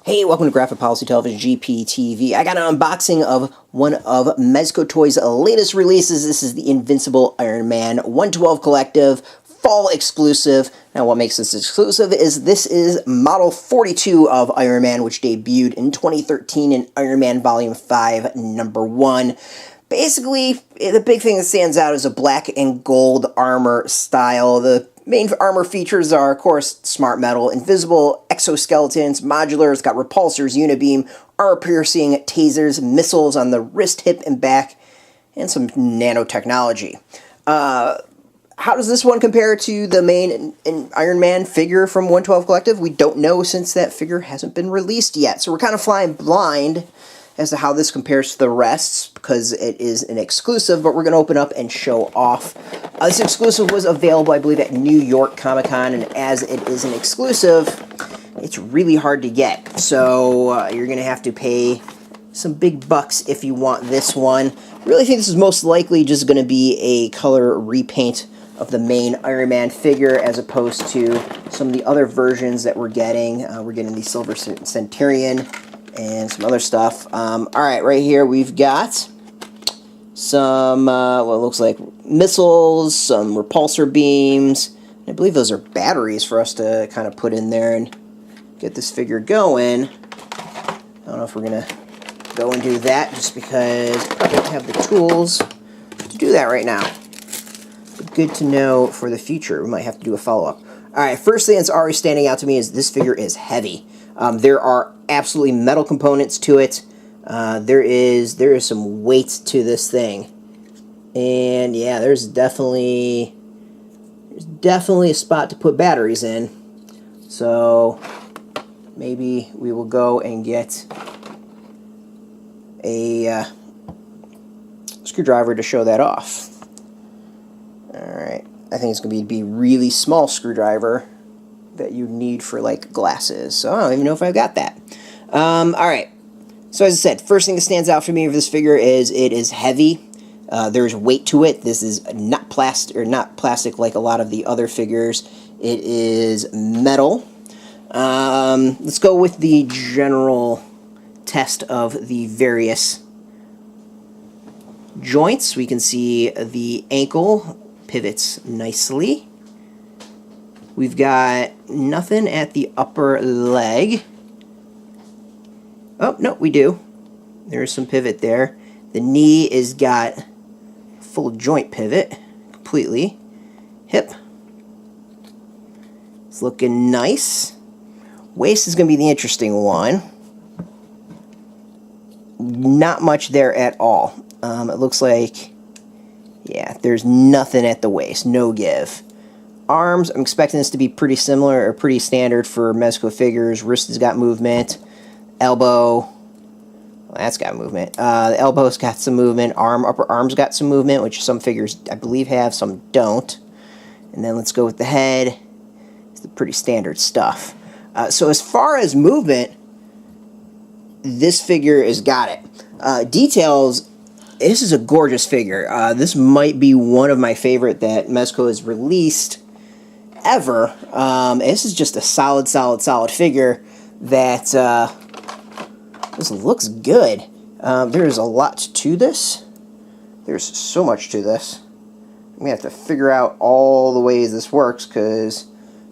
Hey, welcome to Graphic Policy Television, GPTV. I got an unboxing of one of Mezco Toyz' latest releases. This is the Invincible Iron Man 112 Collective, fall exclusive. Now, what makes this exclusive is this is model 42 of Iron Man, which debuted in 2013 in Iron Man Volume 5, number 1. Basically, the big thing that stands out is a black and gold armor style. The main armor features are, of course, smart metal, invisible exoskeletons, modular. It's got repulsors, unibeam, armor-piercing tasers, missiles on the wrist, hip, and back, and some nanotechnology. How does this one compare to the main Iron Man figure from 112 Collective? We don't know, since that figure hasn't been released yet. So we're kind of flying blind as to how this compares to the rest, because it is an exclusive, but we're going to open up and show off. This exclusive was available, I believe, at New York Comic Con, and as it is an exclusive, it's really hard to get. So you're going to have to pay some big bucks if you want this one. I really think this is most likely just going to be a color repaint of the main Iron Man figure, as opposed to some of the other versions that we're getting. We're getting the Silver Centurion and some other stuff. Alright, right here we've got some, what looks like missiles, some repulsor beams. I believe those are batteries for us to kind of put in there and get this figure going. I don't know if we're going to go and do that, just because I probably don't have the tools to do that right now. But good to know for the future. We might have to do a follow-up. Alright, first thing that's already standing out to me is this figure is heavy. There are absolutely metal components to it. There is some weight to this thing, and yeah, there's definitely a spot to put batteries in. So maybe we will go and get a screwdriver to show that off. All right, I think it's going to be a really small screwdriver that you need for, like, glasses. So I don't even know if I've got that. Alright. So as I said, first thing that stands out for me with this figure is it is heavy. There's weight to it. This is not plastic like a lot of the other figures. It is metal. Let's go with the general test of the various joints. We can see the ankle pivots nicely. We've got nothing at the upper leg. Oh, no, we do. There's some pivot there. The knee is got full joint pivot completely. Hip. It's looking nice. Waist is going to be the interesting one. Not much there at all. It looks like, yeah, there's nothing at the waist. No give. Arms, I'm expecting this to be pretty similar or pretty standard for Mezco figures. Wrist has got movement. Elbow, well, that's got movement. The elbow's got some movement. Upper arm's got some movement, which some figures, I believe, have, some don't. And then let's go with the head. It's the pretty standard stuff. So as far as movement, this figure has got it. Details, this is a gorgeous figure. This might be one of my favorite that Mezco has released ever. This is just a solid figure that this looks good. There's a lot to this. There's so much to this. I'm going to have to figure out all the ways this works, because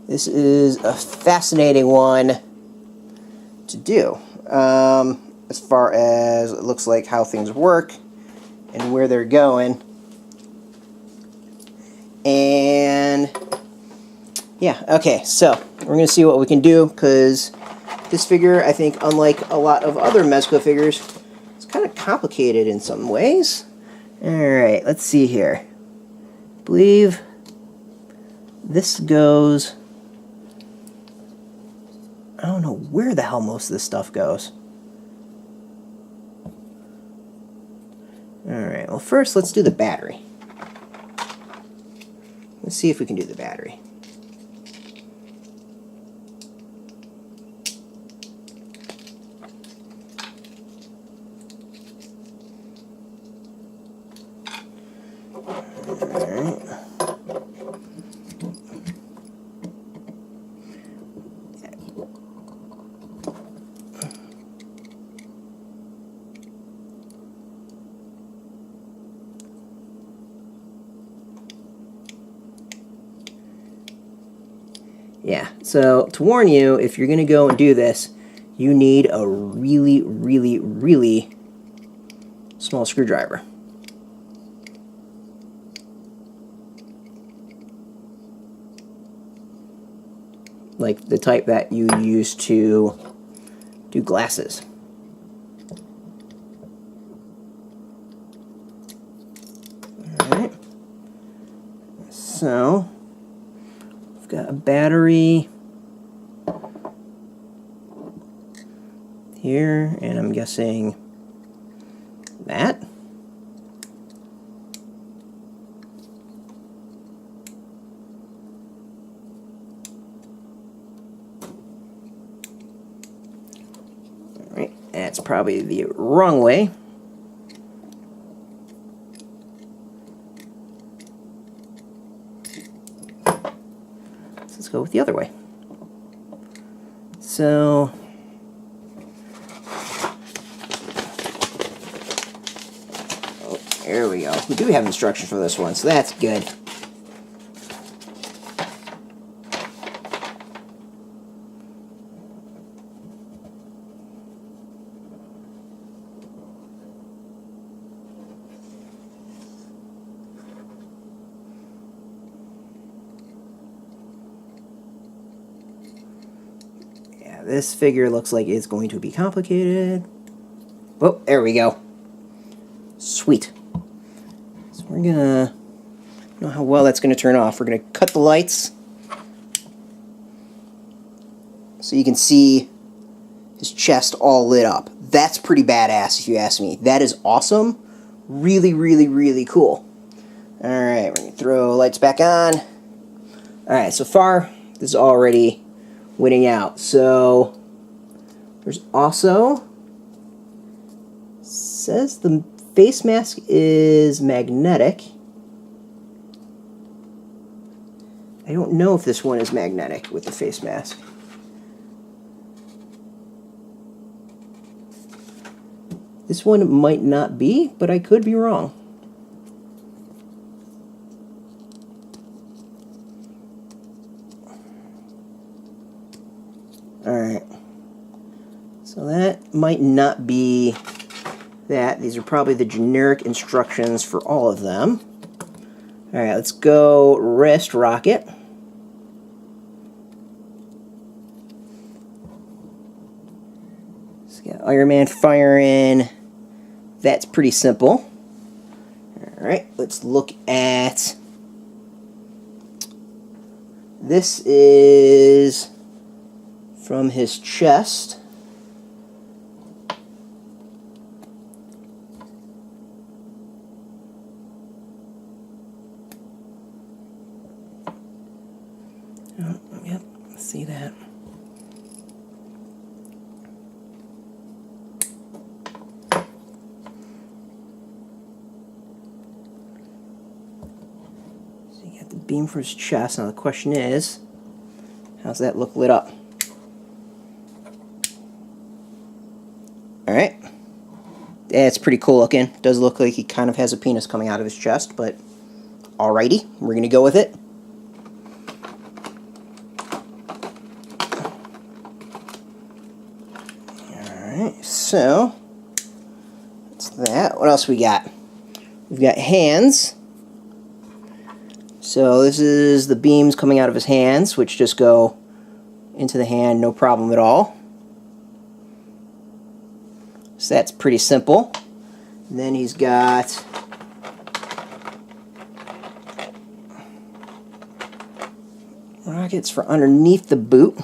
this is a fascinating one to do. As far as it looks like how things work and where they're going. And yeah, okay, so we're going to see what we can do, because this figure, I think, unlike a lot of other Mezco figures, it's kind of complicated in some ways. Alright, let's see here. I believe this goes, I don't know where the hell most of this stuff goes. Alright, well, first let's do the battery. Let's see if we can do the battery. Alright. Yeah, so to warn you, if you're going to go and do this, you need a really, really, really small screwdriver. Like the type that you use to do glasses. Alright. So, we've got a battery here, and I'm guessing that. Alright, that's probably the wrong way. So let's go with the other way. So, there we go. We do have instructions for this one, so that's good. Yeah, this figure looks like it's going to be complicated. Oh, there we go. Sweet. So we're gonna, I don't know how well that's gonna turn off. We're gonna cut the lights so you can see his chest all lit up. That's pretty badass if you ask me. That is awesome. Really, really, really cool. Alright, we're gonna throw lights back on. Alright, so far this is already winning out. So there's also, says the face mask is magnetic. I don't know if this one is magnetic with the face mask. This one might not be, but I could be wrong. Alright. So that might not be that. These are probably the generic instructions for all of them. Alright, let's go wrist rocket. So got Iron Man firing. That's pretty simple. Alright, let's look at, this is from his chest. Oh, yep, see that. So you got the beam for his chest. Now the question is, how's that look lit up? Alright. That's pretty cool looking. Does look like he kind of has a penis coming out of his chest, but alrighty, we're gonna go with it. Alright, so that's that. What else we got? We've got hands. So this is the beams coming out of his hands, which just go into the hand, no problem at all. So that's pretty simple. And then he's got rockets for underneath the boot.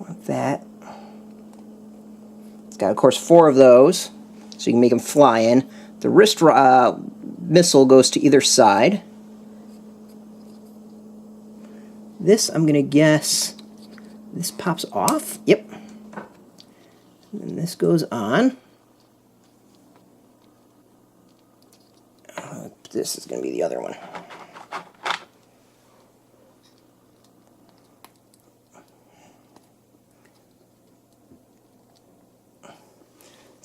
Want that. It's got, of course, 4 of those, so you can make them fly in. The wrist missile goes to either side. This, I'm going to guess, this pops off. Yep. And this goes on. This is going to be the other one.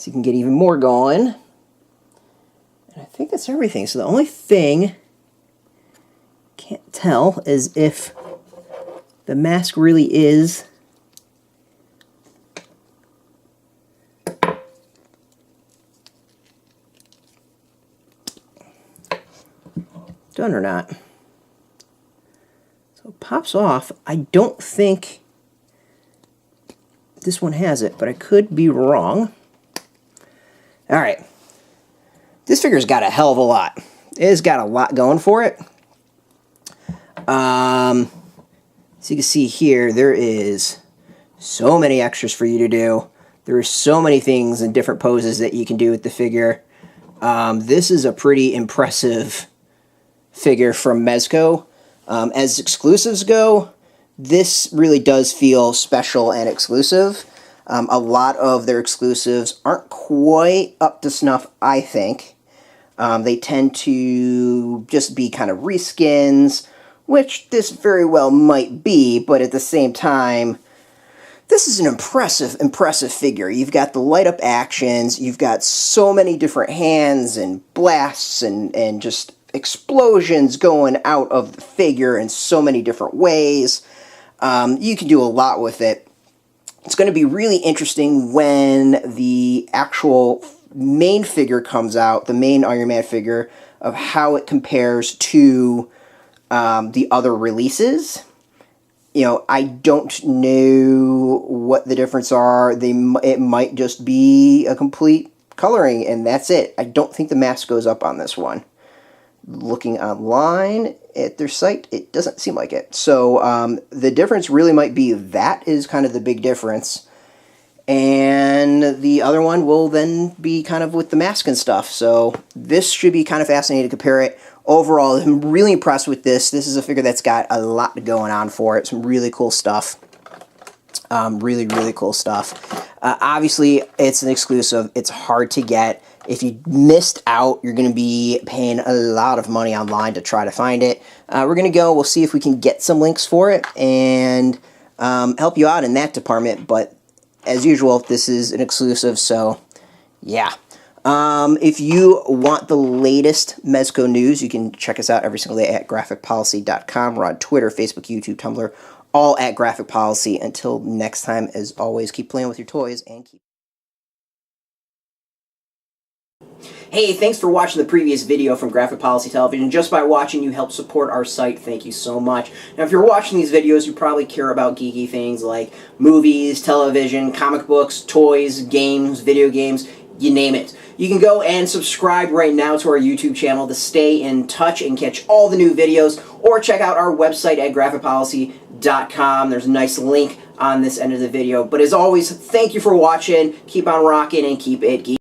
So you can get even more going. And I think that's everything. So the only thing can't tell is if the mask really is done or not. So it pops off. I don't think this one has it, but I could be wrong. Alright. This figure's got a hell of a lot. It's got a lot going for it. So you can see here, there is so many extras for you to do. There are so many things and different poses that you can do with the figure. This is a pretty impressive figure from Mezco. As exclusives go, this really does feel special and exclusive. A lot of their exclusives aren't quite up to snuff, I think. They tend to just be kind of reskins, which this very well might be, but at the same time, this is an impressive figure. You've got the light-up actions, you've got so many different hands and blasts and just explosions going out of the figure in so many different ways. You can do a lot with it. It's going to be really interesting when the actual main figure comes out, the main Iron Man figure, of how it compares to the other releases. You know, I don't know what the difference are. It might just be a complete coloring, and that's it. I don't think the mask goes up on this one. Looking online at their site, it doesn't seem like it. So the difference really might be that is kind of the big difference. And the other one will then be kind of with the mask and stuff. So this should be kind of fascinating to compare it. Overall, I'm really impressed with this. This is a figure that's got a lot going on for it. Some really cool stuff. Really cool stuff. Obviously, it's an exclusive. It's hard to get. If you missed out, you're going to be paying a lot of money online to try to find it. We're going to go. We'll see if we can get some links for it and help you out in that department. But as usual, this is an exclusive, so yeah. If you want the latest Mezco news, you can check us out every single day at graphicpolicy.com. We're on Twitter, Facebook, YouTube, Tumblr, all at Graphic Policy. Until next time, as always, keep playing with your toys and keep... Hey, thanks for watching the previous video from Graphic Policy Television. Just by watching, you help support our site. Thank you so much. Now, if you're watching these videos, you probably care about geeky things like movies, television, comic books, toys, games, video games, you name it. You can go and subscribe right now to our YouTube channel to stay in touch and catch all the new videos, or check out our website at graphicpolicy.com. There's a nice link on this end of the video. But as always, thank you for watching. Keep on rocking and keep it geeky.